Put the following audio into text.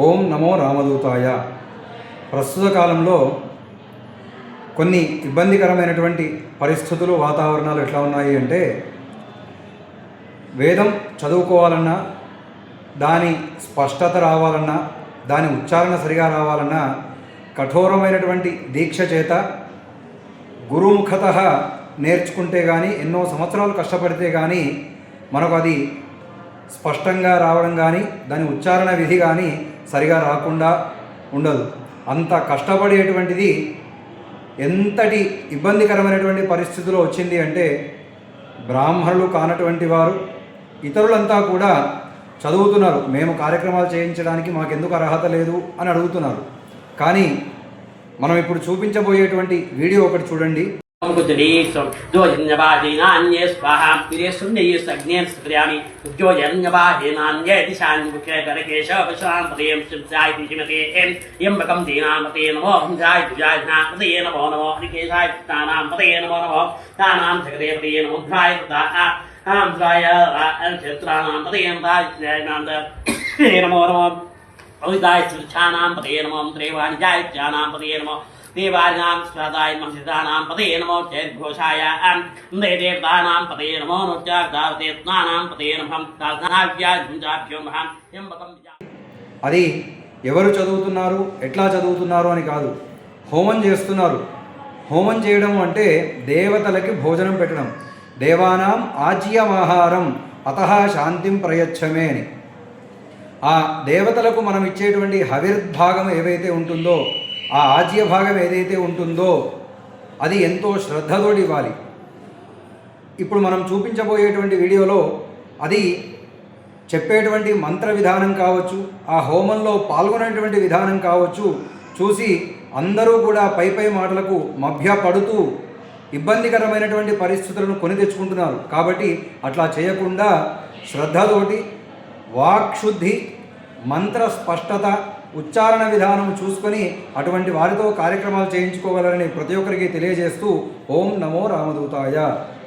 ఓం నమో రామదూతాయ. ప్రస్తుత కాలంలో కొన్ని ఇబ్బందికరమైనటువంటి పరిస్థితులు, వాతావరణాలు ఎట్లా ఉన్నాయి అంటే, వేదం చదువుకోవాలన్నా, దాని స్పష్టత రావాలన్నా, దాని ఉచ్చారణ సరిగా రావాలన్నా కఠోరమైనటువంటి దీక్ష చేత గురుముఖత నేర్చుకుంటే కానీ, ఎన్నో సంవత్సరాలు కష్టపడితే కానీ మనకు అది స్పష్టంగా రావడం కానీ, దాని ఉచ్చారణ విధి కానీ సరిగా రాకుండా ఉండదు. అంత కష్టపడేటువంటిది ఎంతటి ఇబ్బందికరమైనటువంటి పరిస్థితిలో వచ్చింది అంటే, బ్రాహ్మణులు కానటువంటి వారు ఇతరులంతా కూడా చదువుతున్నారు. మేము కార్యక్రమాలు చేయించడానికి మాకెందుకు అర్హత లేదు అని అడుగుతున్నారు. కానీ మనం ఇప్పుడు చూపించబోయేటువంటి వీడియో ఒకటి చూడండి. నమో నమో అవిదాయ శ్రీఛానాం పదే నమో త్రేవాణిజాయ జ్ఞానాం పదే నమో దేవానాం స్వాదాయ మంసిదానాం పదే నమో జయఘోషాయ దేవతానాం పదే నమో నోచ్చార్దావతేత్నానాం పదే నమః తాజ్ఞావ్యాజ్ఞాభ్యో మహాం ఎంబకం. అది ఎవరు చదువుతున్నారు, ఎట్లా చదువుతున్నారు అని కాదు, హోమం చేస్తున్నారు. హోమం చేయడం అంటే దేవతలకి భోజనం పెట్టడం. దేవానాం ఆజ్యమాహారం అతః శాంతిం ప్రయచ్చమే అని. ఆ దేవతలకు మనం ఇచ్చేటువంటి హవిర్భాగం ఏవైతే ఉంటుందో, ఆ ఆజ్య భాగం ఏదైతే ఉంటుందో అది ఎంతో శ్రద్ధతోటి ఇవ్వాలి. ఇప్పుడు మనం చూపించబోయేటువంటి వీడియోలో అది చెప్పేటువంటి మంత్ర విధానం కావచ్చు, ఆ హోమంలో పాల్గొనేటువంటి విధానం కావచ్చు, చూసి అందరూ కూడా పై మాటలకు మభ్యపడుతూ ఇబ్బందికరమైనటువంటి పరిస్థితులను కొని తెచ్చుకుంటున్నారు. కాబట్టి అట్లా చేయకుండా శ్రద్ధతోటి వాక్శుద్ధి, మంత్ర స్పష్టత, ఉచ్చారణ విధానం చూసుకొని అటువంటి వారితో కార్యక్రమాలు చేయించుకోగలరని ప్రతి ఒక్కరికి తెలియజేస్తూ ఓం నమో రామదూతాయ.